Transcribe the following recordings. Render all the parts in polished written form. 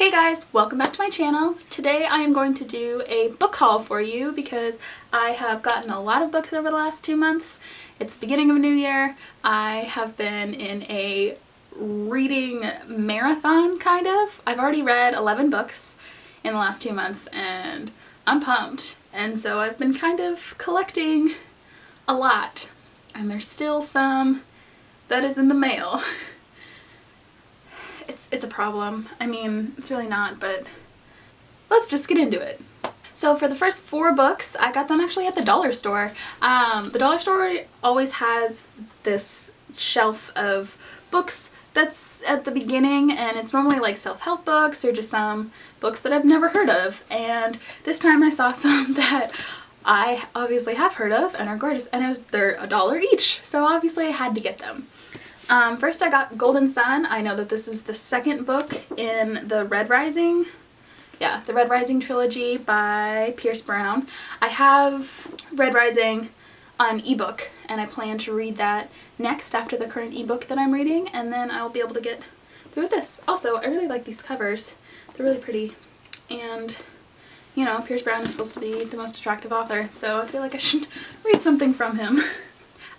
Hey guys, welcome back to my channel. Today I am going to do a book haul for you because I have gotten a lot of books over the last 2 months. It's the beginning of a new year. I have been in a reading marathon, kind of. I've already read 11 books in the last 2 months and I'm pumped. And so I've been kind of collecting a lot. And there's still some that is in the mail. It's a problem. I mean, it's really not, but let's just get into it. So for the first 4 books, I got them actually at the dollar store. The dollar store always has this shelf of books that's at the beginning, and it's normally like self-help books or just some books that I've never heard of. And this time I saw some that I obviously have heard of and are gorgeous, and they're $1 each, so obviously I had to get them. First I got Golden Sun. I know that this is the second book in the Red Rising. Yeah, the Red Rising trilogy by Pierce Brown. I have Red Rising on ebook and I plan to read that next after the current ebook that I'm reading, and then I'll be able to get through this. Also, I really like these covers. They're really pretty, and you know, Pierce Brown is supposed to be the most attractive author, so I feel like I should read something from him.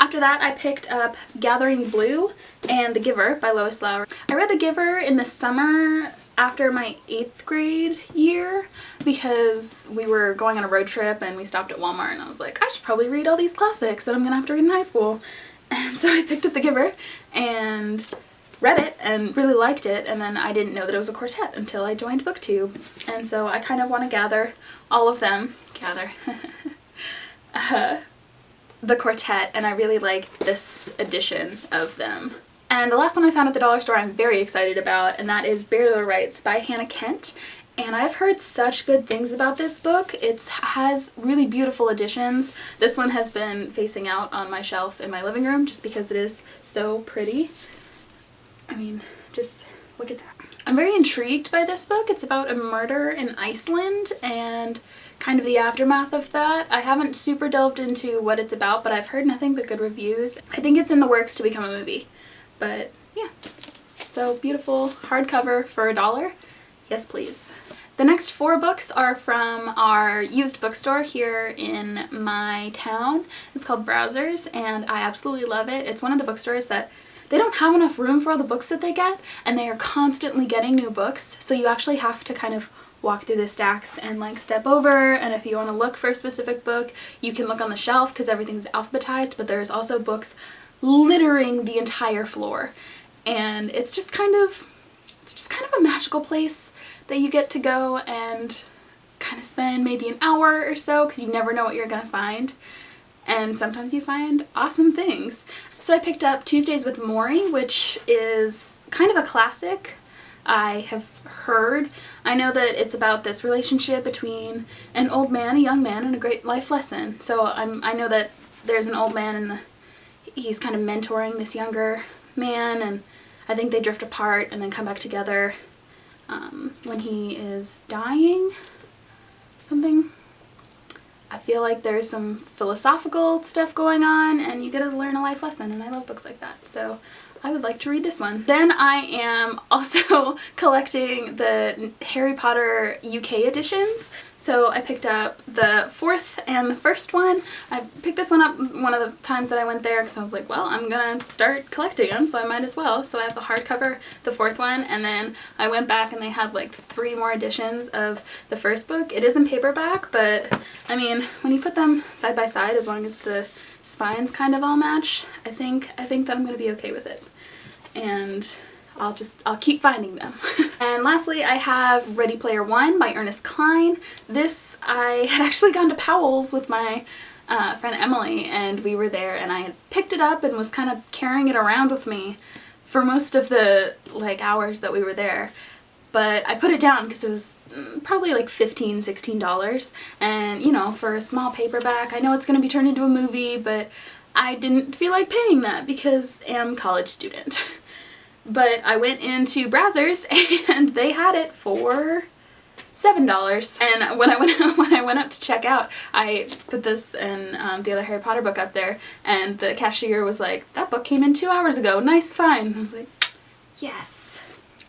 After that, I picked up Gathering Blue and The Giver by Lois Lowry. I read The Giver in the summer after my 8th grade year because we were going on a road trip and we stopped at Walmart, and I was like, I should probably read all these classics that I'm gonna have to read in high school. And so I picked up The Giver and read it and really liked it, and then I didn't know that it was a quartet until I joined BookTube. And so I kind of want to gather all of them. The quartet, and I really like this edition of them. And the last one I found at the dollar store I'm very excited about, and that is Bare to the Rights by Hannah Kent. And I've heard such good things about this book. It has really beautiful editions. This one has been facing out on my shelf in my living room just because it is so pretty. I mean, just look at that. I'm very intrigued by this book. It's about a murder in Iceland and kind of the aftermath of that. I haven't super delved into what it's about, but I've heard nothing but good reviews. I think it's in the works to become a movie, but yeah. So beautiful hardcover for $1. Yes, please. The next 4 books are from our used bookstore here in my town. It's called Browsers, and I absolutely love it. It's one of the bookstores that they don't have enough room for all the books that they get, and they are constantly getting new books, so you actually have to kind of walk through the stacks and like step over, and if you want to look for a specific book, you can look on the shelf because everything's alphabetized, but there's also books littering the entire floor. And it's just kind of a magical place that you get to go and kind of spend maybe an hour or so because you never know what you're gonna find. And sometimes you find awesome things. So I picked up Tuesdays with Maury, which is kind of a classic. I have heard. I know that it's about this relationship between an old man, a young man, and a great life lesson. So I know that there's an old man and he's kind of mentoring this younger man, and I think they drift apart and then come back together when he is dying. Something. I feel like there's some philosophical stuff going on and you get to learn a life lesson, and I love books like that, so I would like to read this one. Then I am also collecting the Harry Potter UK editions. So I picked up the 4th and the 1st one. I picked this one up one of the times that I went there because I was like, well, I'm gonna start collecting them, so I might as well. So I have the hardcover, the 4th one, and then I went back and they had like 3 more editions of the 1st book. It is in paperback, but I mean, when you put them side by side, as long as the spines kind of all match, I think that I'm gonna be okay with it. And I'll keep finding them. And lastly, I have Ready Player One by Ernest Cline. This, I had actually gone to Powell's with my friend Emily, and we were there, and I had picked it up and was kind of carrying it around with me for most of the like hours that we were there. But I put it down because it was probably like $15, $16, and you know, for a small paperback, I know it's going to be turned into a movie, but I didn't feel like paying that because I'm a college student. But I went into Browsers and they had it for $7. And when I went up to check out, I put this and the other Harry Potter book up there, and the cashier was like, "That book came in 2 hours ago. Nice find." I was like, yes.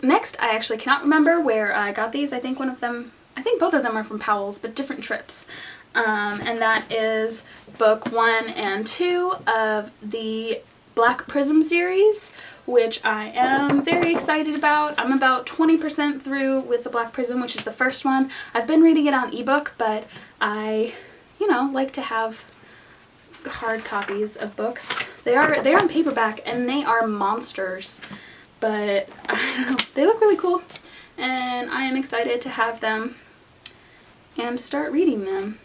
Next, I actually cannot remember where I got these. I think both of them are from Powell's, but different trips. And that is book 1 and 2 of the Black Prism series, which I am very excited about. I'm about 20% through with the Black Prism, which is the first one. I've been reading it on ebook, but I, like to have hard copies of books. They're on paperback and they are monsters, but I don't know, they look really cool and I am excited to have them and start reading them.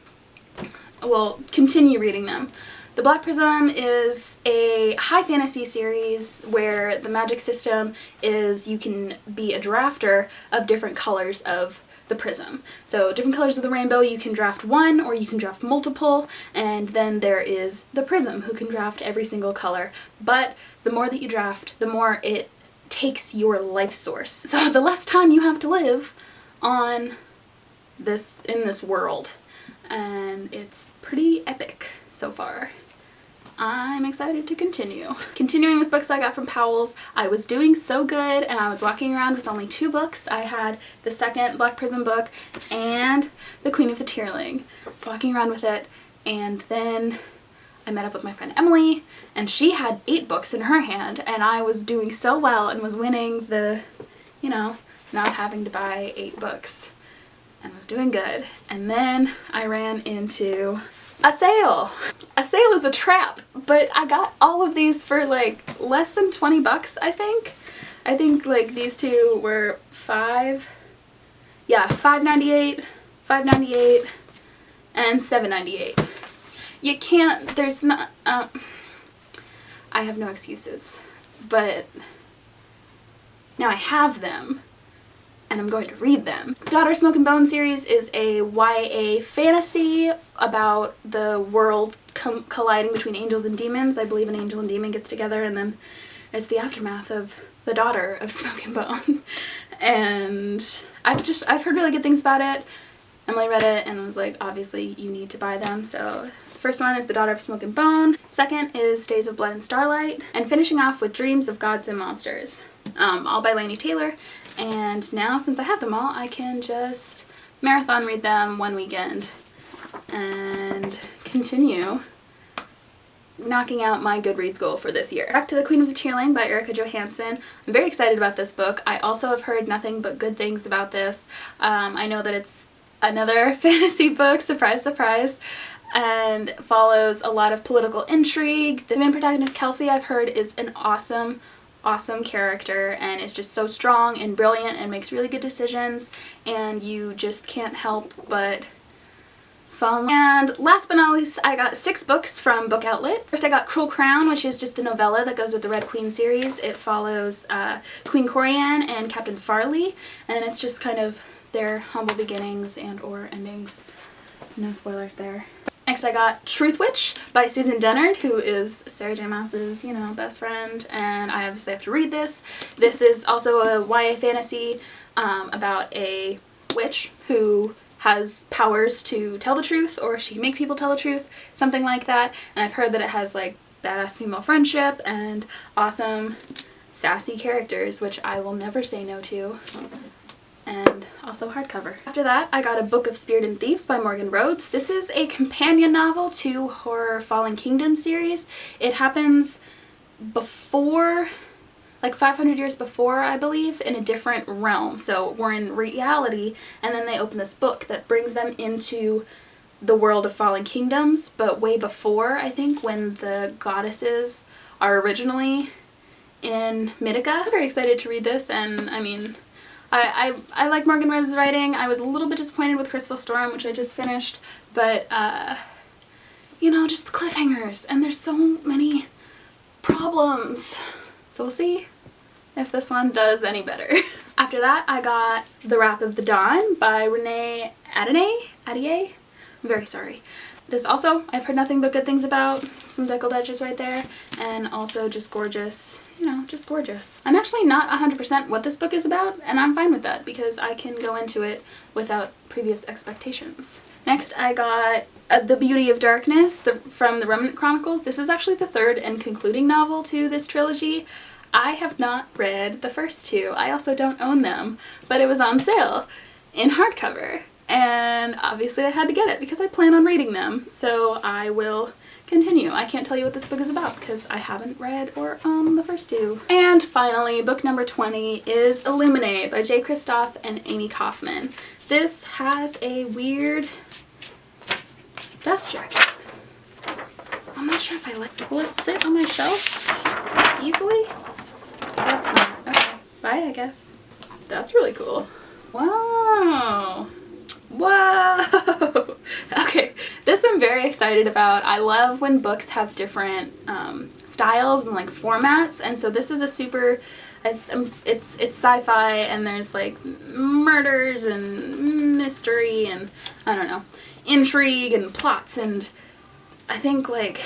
Well, continue reading them. The Black Prism is a high fantasy series where the magic system is you can be a drafter of different colors of the prism. So different colors of the rainbow, you can draft one or you can draft multiple, and then there is the prism who can draft every single color. But the more that you draft, the more it takes your life source. So the less time you have to live in this world. And it's pretty epic so far. I'm excited to continue. Continuing with books I got from Powell's, I was doing so good and I was walking around with only 2 books. I had the second Black Prism book and The Queen of the Tearling. Walking around with it, and then I met up with my friend Emily and she had 8 books in her hand and I was doing so well and was winning the, not having to buy 8 books and was doing good. And then I ran into a sale. A sale is a trap, but I got all of these for like less than 20 bucks, I think. I think like these 2 were $5.98, $5.98, and $7.98. You can't, there's not, I have no excuses, but now I have them. And I'm going to read them. Daughter Smoke and Bone series is a YA fantasy about the world colliding between angels and demons. I believe an angel and demon gets together and then it's the aftermath of the daughter of Smoke and Bone. And I've heard really good things about it. Emily read it and was like, obviously you need to buy them. So first one is The Daughter of Smoke and Bone. Second is Days of Blood and Starlight. And finishing off with Dreams of Gods and Monsters. All by Laini Taylor. And now, since I have them all, I can just marathon read them one weekend and continue knocking out my Goodreads goal for this year. Back to The Queen of the Tearling by Erica Johansson. I'm very excited about this book. I also have heard nothing but good things about this. I know that it's another fantasy book, surprise, surprise, and follows a lot of political intrigue. The main protagonist, Kelsey, I've heard is an awesome character and is just so strong and brilliant and makes really good decisions, and you just can't help but fall in love. And last but not least, I got 6 books from Book Outlet. First I got Cruel Crown, which is just the novella that goes with the Red Queen series. It follows Queen Corianne and Captain Farley, and it's just kind of their humble beginnings and or endings. No spoilers there. Next I got Truth Witch by Susan Dennard, who is Sarah J. Maas's, best friend, and I obviously have to read this. This is also a YA fantasy about a witch who has powers to tell the truth, or she can make people tell the truth, something like that. And I've heard that it has like badass female friendship and awesome sassy characters, which I will never say no to. And also hardcover. After that, I got A Book of Spirit and Thieves by Morgan Rhodes. This is a companion novel to her Fallen Kingdom series. It happens before, like 500 years before, I believe, in a different realm. So we're in reality, and then they open this book that brings them into the world of Fallen Kingdoms, but way before, I think, when the goddesses are originally in Mythica. I'm very excited to read this, and I mean, I like Morgan Rhodes' writing. I was a little bit disappointed with Crystal Storm, which I just finished, but, just cliffhangers, and there's so many problems. So we'll see if this one does any better. After that, I got The Wrath of the Dawn by Renee Adier? I'm very sorry. This also, I've heard nothing but good things about. Some deckled edges right there, and also just gorgeous. Just gorgeous. I'm actually not 100% what this book is about, and I'm fine with that because I can go into it without previous expectations. Next, I got The Beauty of Darkness from the Remnant Chronicles. This is actually the 3rd and concluding novel to this trilogy. I have not read the first two. I also don't own them, but it was on sale in hardcover. And obviously I had to get it because I plan on reading them. So I will continue. I can't tell you what this book is about because I haven't read or owned the first two. And finally, book number 20 is Illuminated by J. Kristoff and Amy Kaufman. This has a weird dust jacket. I'm not sure if I like it. Will it sit on my shelf easily? That's not. Okay. Bye, I guess. That's really cool. Wow. Whoa! Okay, this I'm very excited about. I love when books have different styles and like formats, and so this is a super, it's sci-fi, and there's like murders and mystery and I don't know, intrigue and plots, and I think like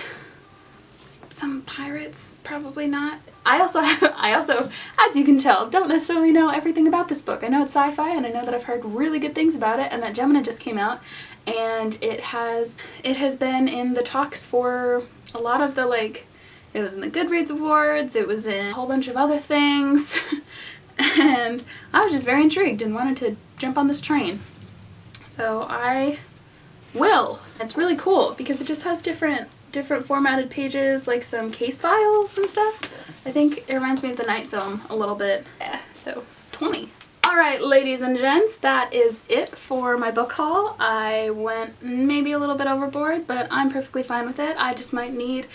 some pirates, probably not. I also, as you can tell, don't necessarily know everything about this book. I know it's sci-fi, and I know that I've heard really good things about it, and that Gemina just came out, and it has been in the talks for a lot of the, like, it was in the Goodreads Awards, it was in a whole bunch of other things, and I was just very intrigued and wanted to jump on this train. So I will. It's really cool because it just has different formatted pages, like some case files and stuff. I think it reminds me of the Night Film a little bit. Yeah, so 20. Alright, ladies and gents, that is it for my book haul. I went maybe a little bit overboard, but I'm perfectly fine with it. I just might need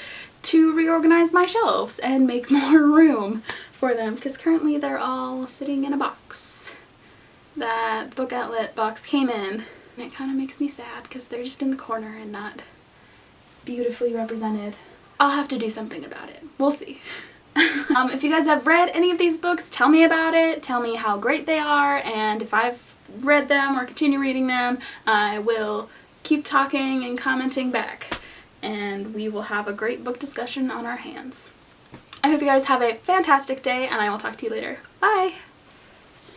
to reorganize my shelves and make more room for them because currently they're all sitting in a box that the Book Outlet box came in. And it kind of makes me sad because they're just in the corner and not beautifully represented. I'll have to do something about it. We'll see. If you guys have read any of these books, tell me about it. Tell me how great they are, and if I've read them or continue reading them, I will keep talking and commenting back, and we will have a great book discussion on our hands. I hope you guys have a fantastic day, and I will talk to you later. Bye!